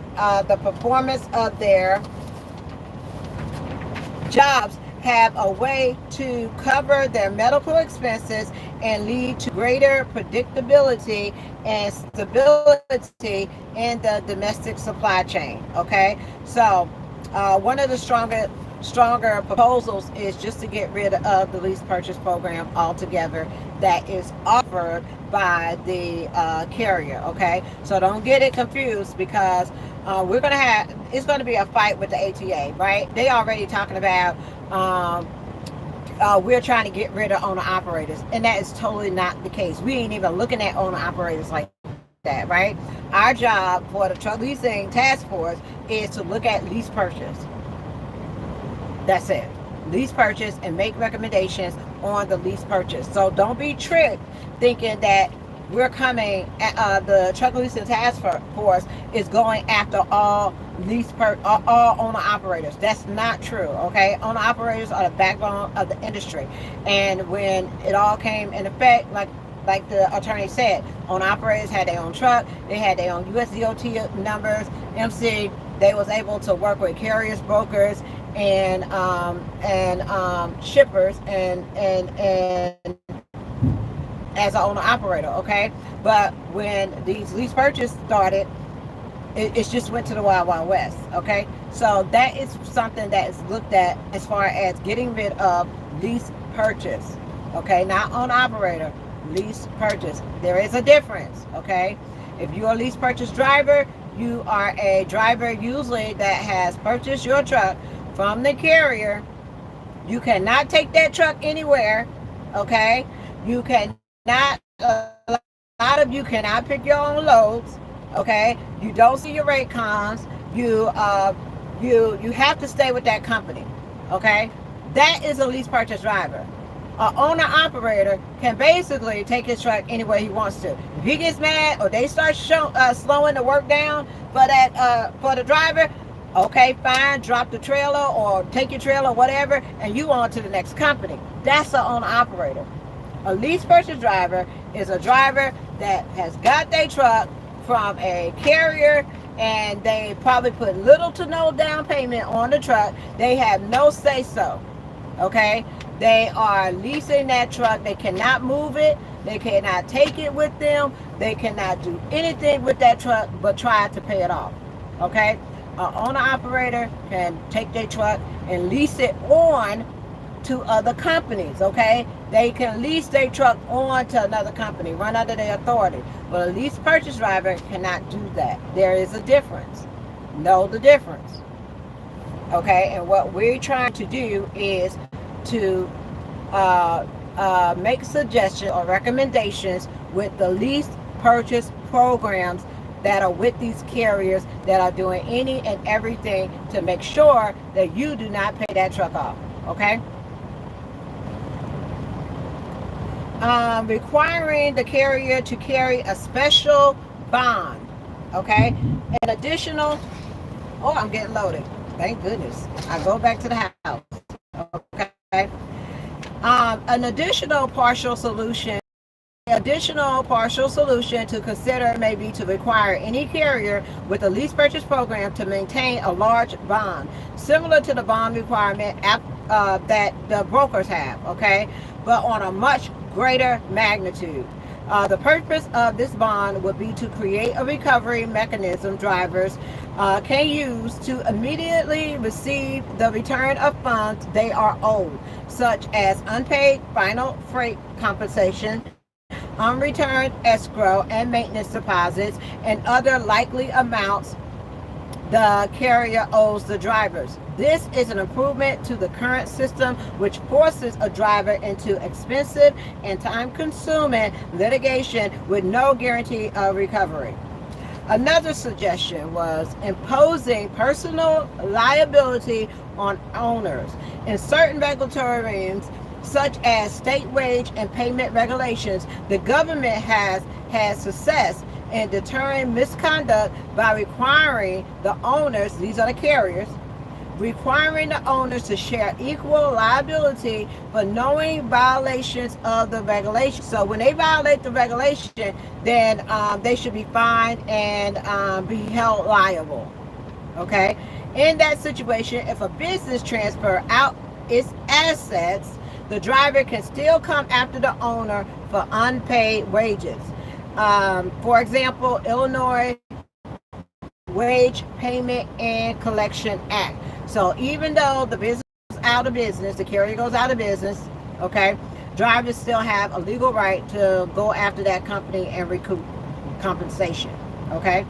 the performance of their jobs have a way to cover their medical expenses, and lead to greater predictability and stability in the domestic supply chain. Okay, so one of the stronger proposals is just to get rid of the lease purchase program altogether that is offered by the carrier. Okay, so don't get it confused, because it's going to be a fight with the ATA, right? They already talking about we're trying to get rid of owner operators, and that is totally not the case. We ain't even looking at owner operators like that, right? Our job for the truck leasing task force is to look at lease purchase. That's it. Lease purchase, and make recommendations on the lease purchase. So don't be tricked thinking that we're coming at, the truck leasing task force is going after all all owner operators. That's not true. Okay, owner operators are the backbone of the industry, and when it all came in effect, like the attorney said, owner operators had their own truck, they had their own USDOT numbers, MC. They was able to work with carriers, brokers, and shippers, and as an owner operator. Okay, but when these lease purchase started, it just went to the wild west. Okay, so that is something that is looked at as far as getting rid of lease purchase. Okay, not owner operator, lease purchase. There is a difference. Okay, if you're a lease purchase driver, you are a driver usually that has purchased your truck from the carrier. You cannot take that truck anywhere. Okay, you cannot, a lot of you cannot pick your own loads. Okay, you don't see your rate cons. You have to stay with that company. Okay, that is a lease purchase driver. An owner operator can basically take his truck anywhere he wants to. If he gets mad, or they start slowing the work down for the driver, okay, fine, drop the trailer or take your trailer, whatever, and you on to the next company. That's an owner operator. A lease purchase driver is a driver that has got their truck from a carrier, and they probably put little to no down payment on the truck. They have no say so. Okay, they are leasing that truck. They cannot move it. They cannot take it with them. They cannot do anything with that truck but try to pay it off. Okay, an owner operator can take their truck and lease it on to other companies. Okay, they can lease their truck on to another company, run under their authority. But a lease purchase driver cannot do that. There is a difference. Know the difference. Okay, and what we're trying to do is to make suggestions or recommendations with the lease purchase programs that are with these carriers that are doing any and everything to make sure that you do not pay that truck off. Okay? Requiring the carrier to carry a special bond. Okay? An additional, oh, I'm getting loaded. Thank goodness. I go back to the house. Okay? An additional partial solution to consider may be to require any carrier with a lease purchase program to maintain a large bond, similar to the bond requirement that the brokers have, okay, but on a much greater magnitude. The purpose of this bond would be to create a recovery mechanism drivers can use to immediately receive the return of funds they are owed, such as unpaid final freight compensation, unreturned escrow and maintenance deposits, and other likely amounts the carrier owes the drivers. This is an improvement to the current system, which forces a driver into expensive and time-consuming litigation with no guarantee of recovery. Another suggestion was imposing personal liability on owners. In certain regulatory regimes, such as state wage and payment regulations, the government has had success in deterring misconduct by requiring the owners, these are the carriers, requiring the owners to share equal liability for knowing violations of the regulation. So when they violate the regulation, then they should be fined and be held liable. Okay? In that situation, if a business transfer out its assets, the driver can still come after the owner for unpaid wages. For example, Illinois Wage Payment and Collection Act. So even though the business is out of business, the carrier goes out of business, okay, drivers still have a legal right to go after that company and recoup compensation, okay?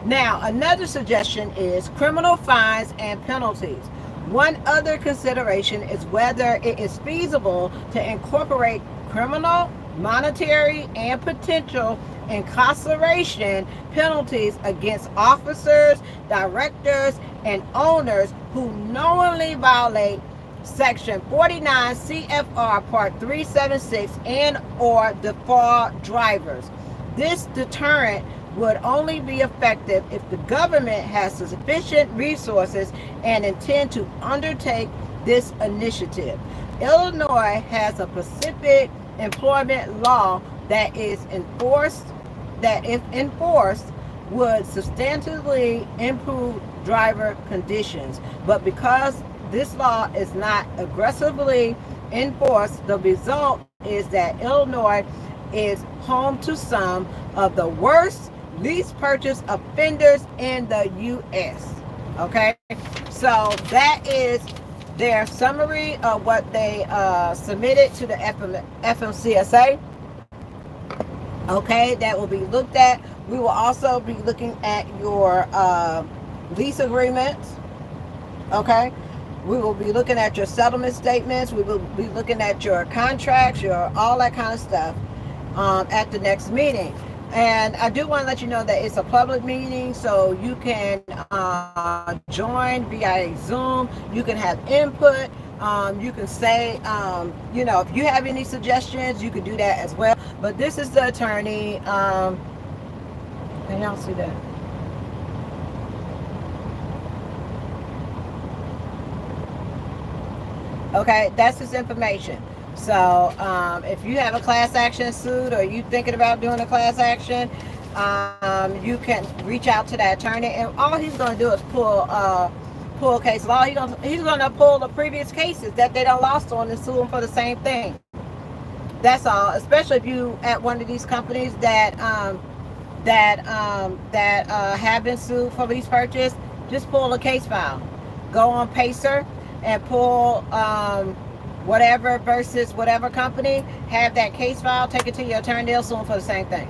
Now, another suggestion is criminal fines and penalties. One other consideration is whether it is feasible to incorporate criminal, monetary, and potential incarceration penalties against officers, directors, and owners who knowingly violate Section 49 CFR Part 376 and or default drivers. This deterrent would only be effective if the government has sufficient resources and intend to undertake this initiative. Illinois has a specific employment law that is enforced, that if enforced would substantially improve driver conditions. But because this law is not aggressively enforced, the result is that Illinois is home to some of the worst lease purchase offenders in the U.S. Okay, so that is their summary of what they submitted to the FMCSA. Okay, that will be looked at. We will also be looking at your lease agreements. Okay, we will be looking at your settlement statements. We will be looking at your contracts, your all that kind of stuff at the next meeting. And I do want to let you know that it's a public meeting, so you can join via Zoom. You can have input. You can say, you know, if you have any suggestions, you can do that as well. But this is the attorney. Can y'all see that? Okay, that's his information. So if you have a class action suit or you thinking about doing a class action, you can reach out to that attorney, and all he's going to do is pull cases. All he's going to pull the previous cases that they done lost on and sue them for the same thing. That's all. Especially if you at one of these companies that have been sued for lease purchase, just pull a case file. Go on Pacer and pull whatever versus whatever company, have that case file, take it to your attorney, they'll sue them for the same thing.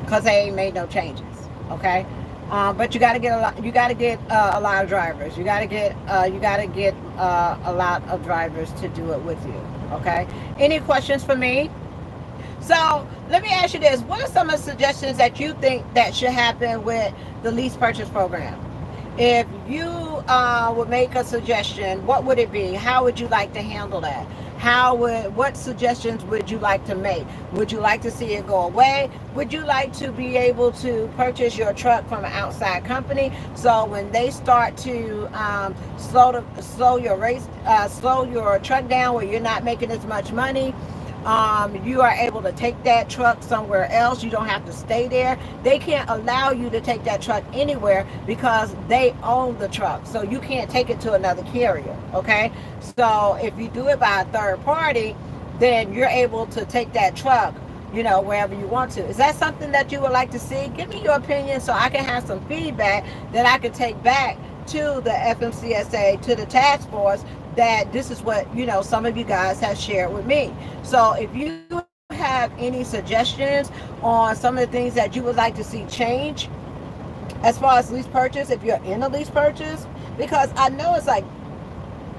Because they ain't made no changes. Okay? But you got to get a lot. You got to get a lot of drivers. You got to get a lot of drivers to do it with you. Okay. Any questions for me? So let me ask you this: what are some of the suggestions that you think that should happen with the lease purchase program? If you would make a suggestion, what would it be? How would you like to handle that? What suggestions would you like to make? Would you like to see it go away? Would you like to be able to purchase your truck from an outside company, so when they start to slow your truck down, where you're not making as much money, you are able to take that truck somewhere else. You don't have to stay there. They can't allow you to take that truck anywhere because they own the truck. So you can't take it to another carrier. Okay. So if you do it by a third party, then you're able to take that truck, wherever you want to. Is that something that you would like to see? Give me your opinion so I can have some feedback that I can take back to the FMCSA, to the task force, that this is what some of you guys have shared with me. So if you have any suggestions on some of the things that you would like to see change as far as lease purchase, if you're in a lease purchase, because I know it's like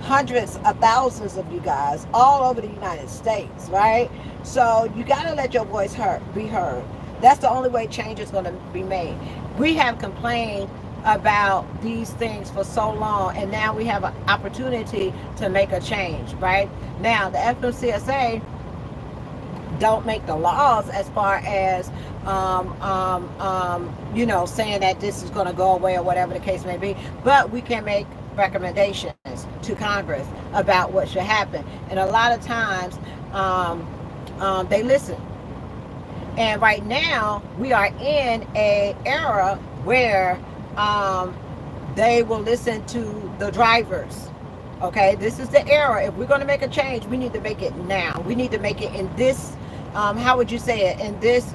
hundreds of thousands of you guys all over the United States, right? So you got to let your voice be heard. That's the only way change is going to be made. We have complained about these things for so long, and now we have an opportunity to make a change. Right now, the FMCSA don't make the laws as far as saying that this is going to go away or whatever the case may be, but we can make recommendations to Congress about what should happen, and a lot of times they listen. And right now we are in a era where they will listen to the drivers. Okay, this is the era. If we're going to make a change, we need to make it now. We need to make it in this, how would you say it? In this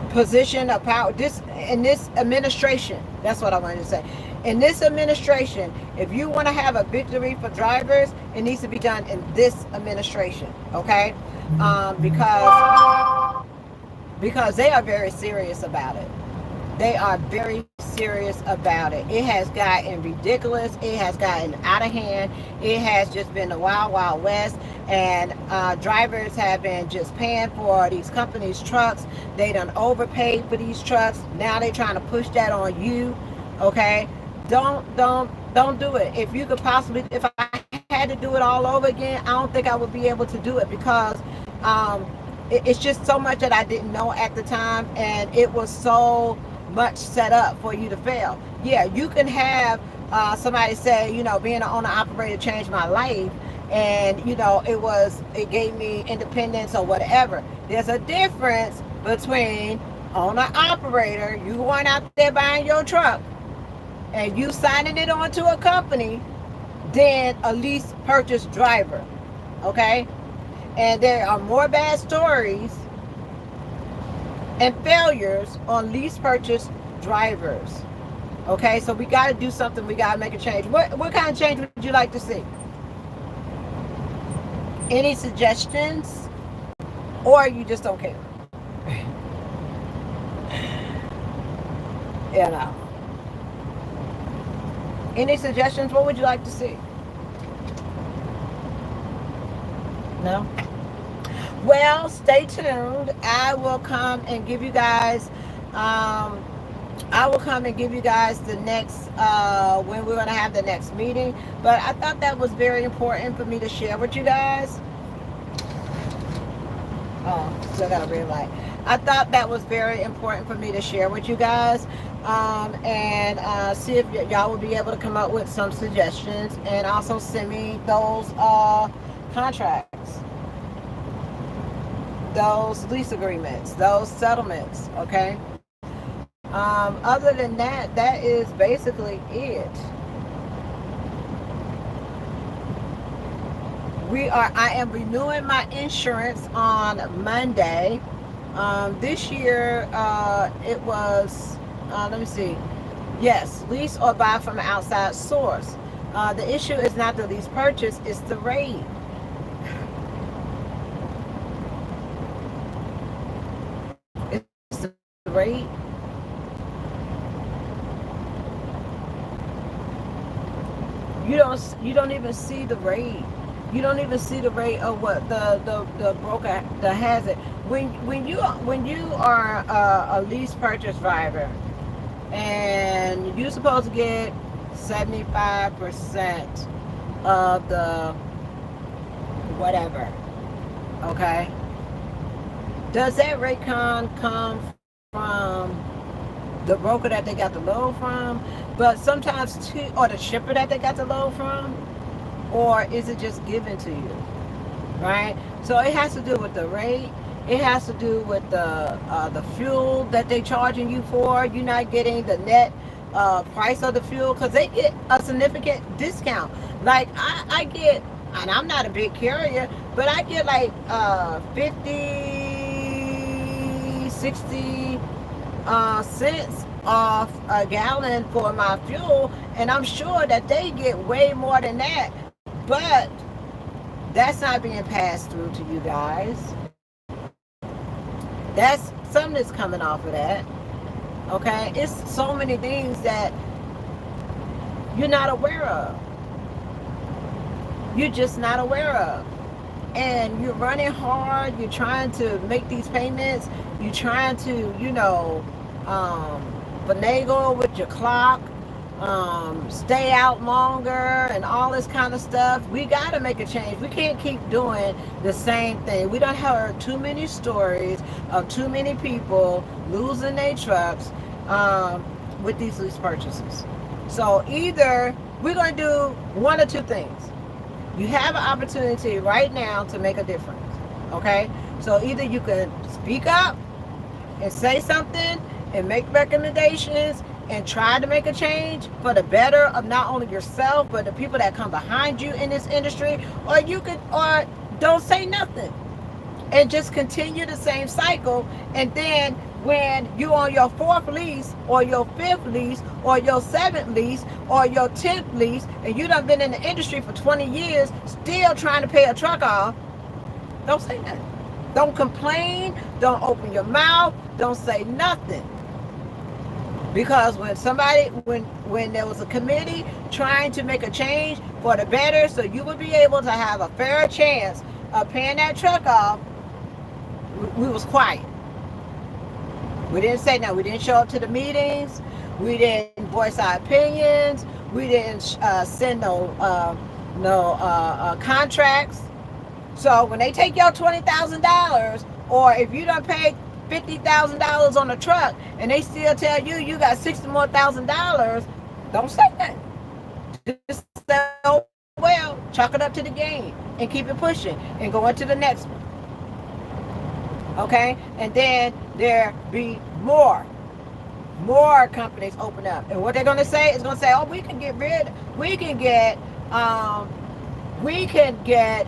position of power, in this administration. That's what I wanted to say. In this administration, if you want to have a victory for drivers, it needs to be done in this administration. Okay, because they are very serious about it. They are very serious about it. It has gotten ridiculous. It has gotten out of hand. It has just been the wild, wild west. And drivers have been just paying for these companies' trucks. They done overpaid for these trucks. Now they're trying to push that on you. Okay? Don't do it. If you could possibly, if I had to do it all over again, I don't think I would be able to do it, because it's just so much that I didn't know at the time, and it was so much set up for you to fail. Yeah, you can have somebody say, being an owner operator changed my life, and it gave me independence or whatever. There's a difference between owner operator, you going out there buying your truck and you signing it onto a company, than a lease purchase driver. Okay? And there are more bad stories and failures on lease purchase drivers. Okay, so we got to do something. We got to make a change. What kind of change would you like to see? Any suggestions? Or you just don't care? Any suggestions? What would you like to see? No? Well, stay tuned. I will come and give you guys the next when we're going to have the next meeting. But I thought that was very important for me to share with you guys. Oh, still got a red light. I thought that was very important for me to share with you guys, and see if y'all will be able to come up with some suggestions, and also send me those contracts, those lease agreements, those settlements. Okay. Other than that, that is basically it. I am renewing my insurance on Monday. This year, it was, let me see. Yes, lease or buy from an outside source. The issue is not the lease purchase, it's the rate. You don't even see the rate. You don't even see the rate of what the broker that has it. When you are a lease purchase driver, and you're supposed to get 75% of the whatever, okay? Does that rate come from the broker that they got the load from? But sometimes too, or the shipper that they got the load from, or is it just given to you, right? So it has to do with the rate. It has to do with the fuel that they charging you for. You're not getting the net price of the fuel because they get a significant discount. Like I get, and I'm not a big carrier, but I get like 50, 60 cents off a gallon for my fuel, and I'm sure that they get way more than that, but that's not being passed through to you guys. That's something that's coming off of that. Okay, it's so many things that you're not aware of. You're just not aware of. And you're running hard, you're trying to make these payments, you're trying to, finagle with your clock, stay out longer and all this kind of stuff. We got to make a change. We can't keep doing the same thing. We don't heard too many stories of too many people losing their trucks with these lease purchases. So either we're going to do one or two things. You have an opportunity right now to make a difference, okay? So either you can speak up and say something and make recommendations and try to make a change for the better of not only yourself but the people that come behind you in this industry, or don't say nothing and just continue the same cycle. And then when you're on your fourth lease or your fifth lease or your seventh lease or your 10th lease, and you done been in the industry for 20 years still trying to pay a truck off, don't say nothing. Don't complain. Don't open your mouth. Don't say nothing. Because when there was a committee trying to make a change for the better, so you would be able to have a fair chance of paying that truck off, we was quiet. We didn't say nothing. We didn't show up to the meetings. We didn't voice our opinions. We didn't send no contracts. So when they take your $20,000, or if you don't pay $50,000 on a truck and they still tell you got $60,000 more, don't say that. Just say, oh, well, chalk it up to the game and keep it pushing and go into the next one. Okay? And then there be more companies open up. And what they're going to say is going to say, oh, we can get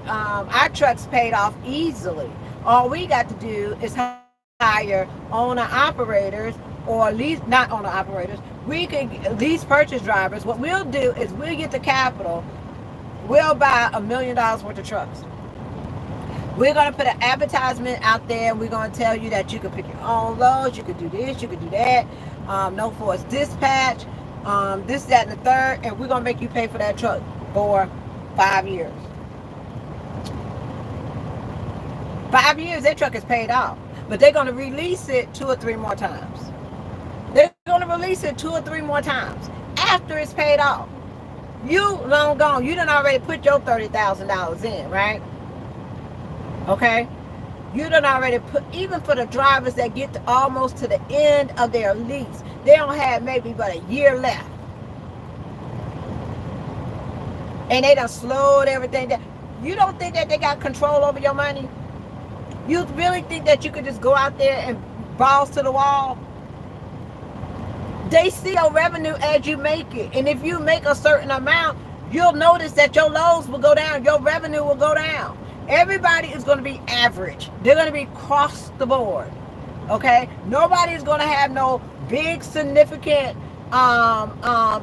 our trucks paid off easily. All we got to do is hire owner operators, or not owner operators. We can lease purchase drivers. What we'll do is we'll get the capital. We'll buy $1 million worth of trucks. We're going to put an advertisement out there. We're going to tell you that you can pick your own loads. You can do this. You can do that. No forced dispatch. This, that, and the third. And we're going to make you pay for that truck for 5 years. 5 years, that truck is paid off. But they're going to release it 2 or 3 more times. They're going to release it 2 or 3 more times after it's paid off. You long gone. You done already put your $30,000 in, right? Okay? You done already put, even for the drivers that get almost to the end of their lease, they don't have maybe but a year left. And they done slowed everything down. You don't think that they got control over your money? You really think that you could just go out there and balls to the wall? They see your revenue as you make it. And if you make a certain amount, you'll notice that your loads will go down. Your revenue will go down. Everybody is going to be average. They're going to be across the board. Okay? Nobody is going to have no big significant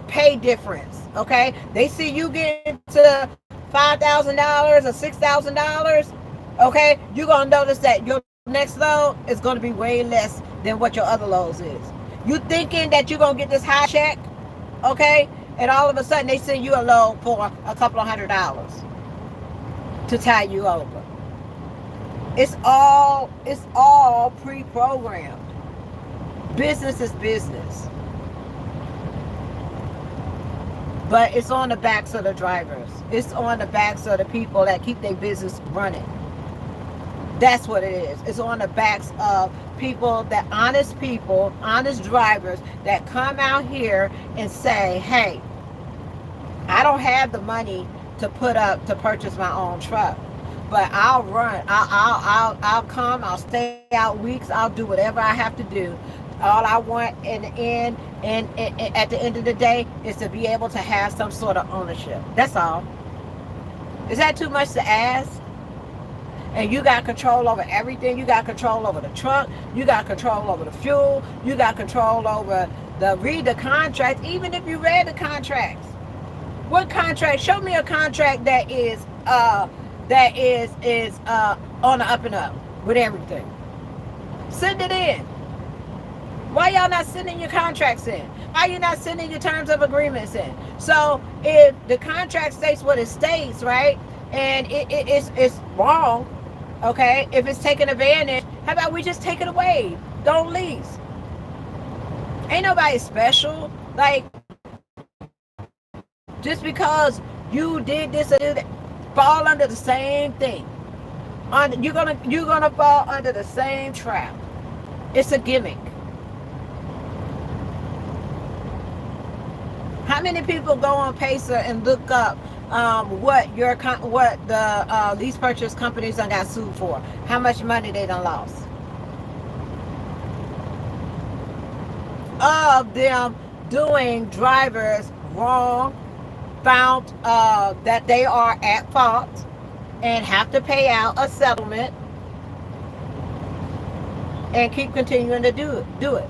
pay difference. Okay? They see you getting to $5,000 or $6,000. Okay? You're going to notice that your next load is going to be way less than what your other loads is. You thinking that you're going to get this high check? Okay? and all of a sudden they send you a load for a couple of $100 to tie you over. It's all pre-programmed. Business is business. But it's on the backs of the drivers. It's on the backs of the people that keep their business running. That's what it is. It's on the backs of people, that honest people, honest drivers that come out here and say, hey, I don't have the money to purchase my own truck, but I'll run. I'll come. I'll stay out weeks. I'll do whatever I have to do. All I want in the end, and at the end of the day, is to be able to have some sort of ownership. That's all. Is that too much to ask? And you got control over everything. You got control over the truck. You got control over the fuel. You got control over read the contract. Even if you read the contracts, what contract? Show me a contract that is on the up and up with everything. Send it in. Why y'all not sending your contracts in? Why you not sending your terms of agreements in? So if the contract states what it states, right, and it's wrong, okay, if it's taking advantage, how about we just take it away? Don't lease. Ain't nobody special. Like, just because you did this or did that, fall under the same thing. You're gonna fall under the same trap. It's a gimmick. How many people go on Pacer and look up what the lease purchase companies done got sued for? How much money they done lost? Of them doing drivers wrong, found that they are at fault and have to pay out a settlement and keep continuing to do it.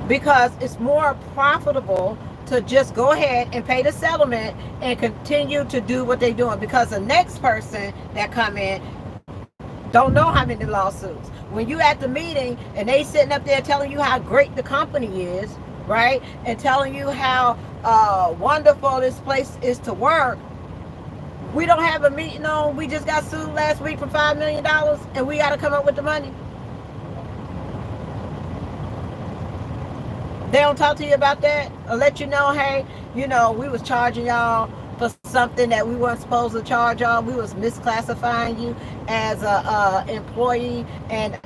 Because it's more profitable to just go ahead and pay the settlement and continue to do what they're doing, because the next person that come in don't know how many lawsuits. When you at the meeting and they sitting up there telling you how great the company is, right, and telling you how wonderful this place is to work, we don't have a meeting on, we just got sued last week for $5 million and we got to come up with the money. They don't talk to you about that, or let you know, hey, we was charging y'all for something that we weren't supposed to charge y'all. We was misclassifying you as a employee, and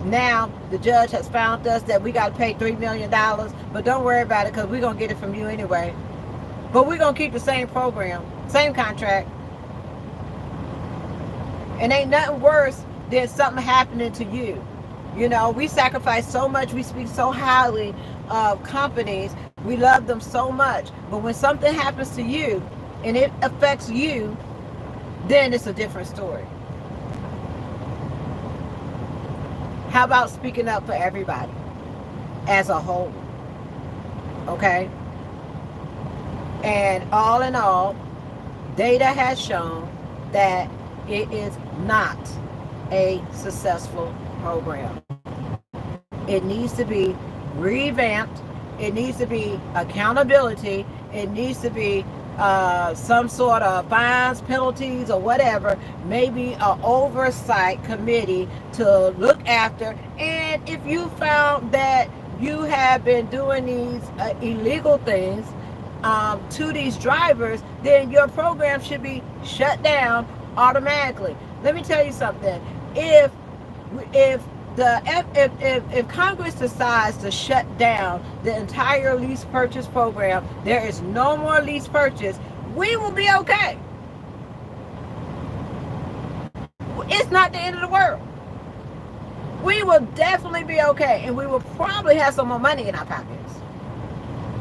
now the judge has found us that we got to pay $3 million. But don't worry about it, because we're going to get it from you anyway. But we're going to keep the same program, same contract. And ain't nothing worse than something happening to you. We sacrifice so much. We speak so highly of companies. We love them so much. But when something happens to you and it affects you, then it's a different story. How about speaking up for everybody as a whole? Okay? And all in all, data has shown that it is not a successful program. It needs to be revamped. It needs to be accountability. It needs to be some sort of fines, penalties, or whatever. Maybe an oversight committee to look after. And if you found that you have been doing these illegal things to these drivers, then your program should be shut down automatically. Let me tell you something. If Congress decides to shut down the entire lease purchase program, there is no more lease purchase, we will be okay. It's not the end of the world. We will definitely be okay, and we will probably have some more money in our pockets.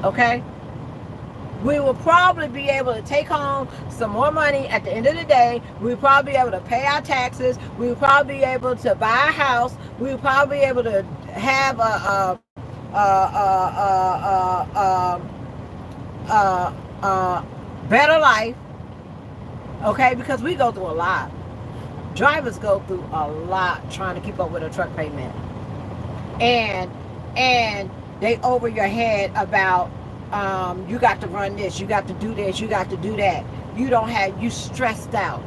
Okay? We will probably be able to take home some more money at the end of the day. We'll probably be able to pay our taxes. We'll probably be able to buy a house. We'll probably be able to have a better life. Okay, because we go through a lot. Drivers go through a lot trying to keep up with a truck payment, and they over your head about You got to run this, you got to do this, you got to do that. You stressed out.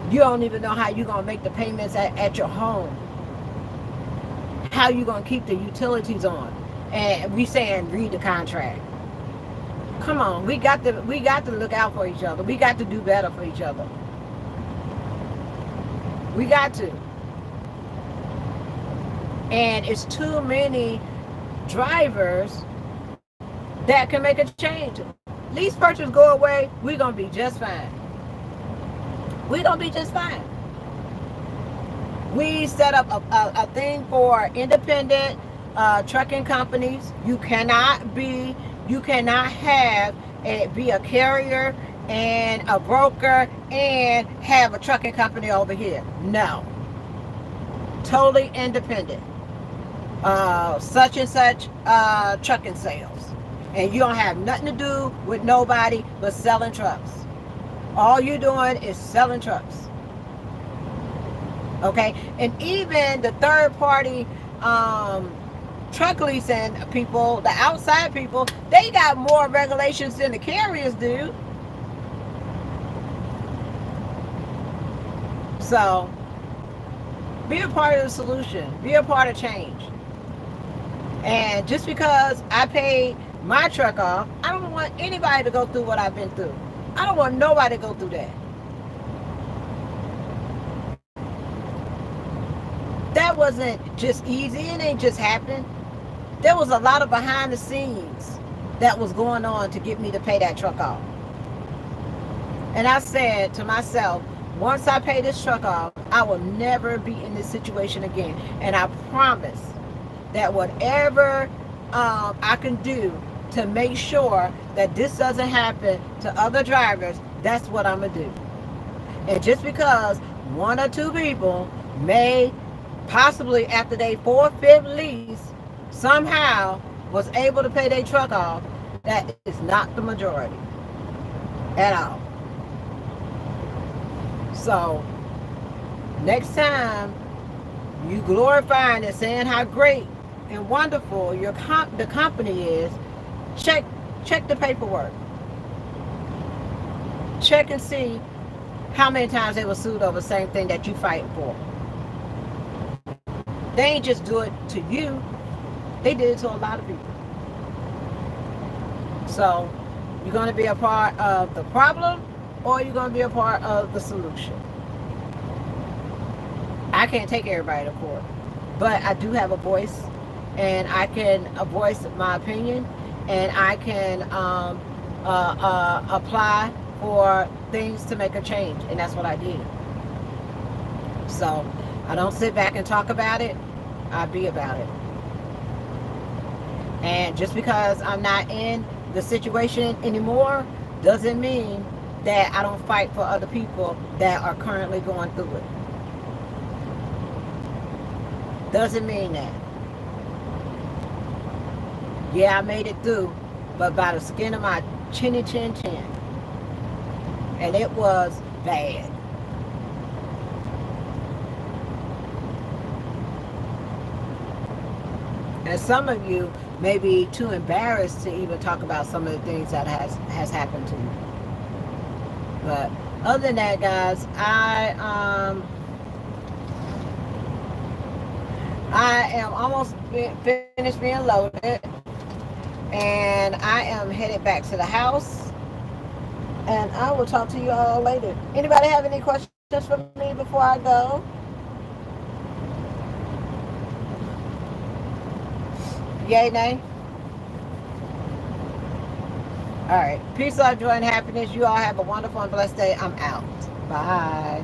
You don't even know how you're going to make the payments at your home. How you going to keep the utilities on. And we saying read the contract. Come on, we got to look out for each other. We got to do better for each other. We got to. And it's too many drivers that can make a change. Lease purchase go away, we're going to be just fine. We're going to be just fine. We set up a thing for independent trucking companies. You cannot have be a carrier and a broker and have a trucking company over here. No. Totally independent. Such and such trucking sales. And you don't have nothing to do with nobody but selling trucks. All you're doing is selling trucks. Okay? And even the third party truck leasing people, the outside people, they got more regulations than the carriers do. So, be a part of the solution. Be a part of change. And just because I paid my truck off, I don't want anybody to go through what I've been through. I don't want nobody to go through that. That wasn't just easy. It ain't just happened. There was a lot of behind the scenes that was going on to get me to pay that truck off. And I said to myself, once I pay this truck off, I will never be in this situation again. And I promise that whatever I can do to make sure that this doesn't happen to other drivers, that's what I'm going to do. And just because one or two people may possibly after they 4th, 5th lease somehow was able to pay their truck off, that is not the majority at all. So next time you glorifying and saying how great and wonderful the company is, check the paperwork. Check and see how many times they were sued over the same thing that you fighting for. They ain't just do it to you. They did it to a lot of people. So, you're going to be a part of the problem or you're going to be a part of the solution. I can't take everybody to court, but I do have a voice, and I can voice my opinion, and I can apply for things to make a change, and that's what I did. So I don't sit back and talk about it, I be about it. And just because I'm not in the situation anymore doesn't mean that I don't fight for other people that are currently going through it. Doesn't mean that. Yeah, I made it through, but by the skin of my chinny chin chin. And it was bad. And some of you may be too embarrassed to even talk about some of the things that has happened to you. But other than that, guys, I am almost finished being loaded, and I am headed back to the house, and I will talk to you all later. Anybody have any questions for me before I go? Yay, nay? All right. Peace, love, joy, and happiness. You all have a wonderful and blessed day. I'm out. Bye.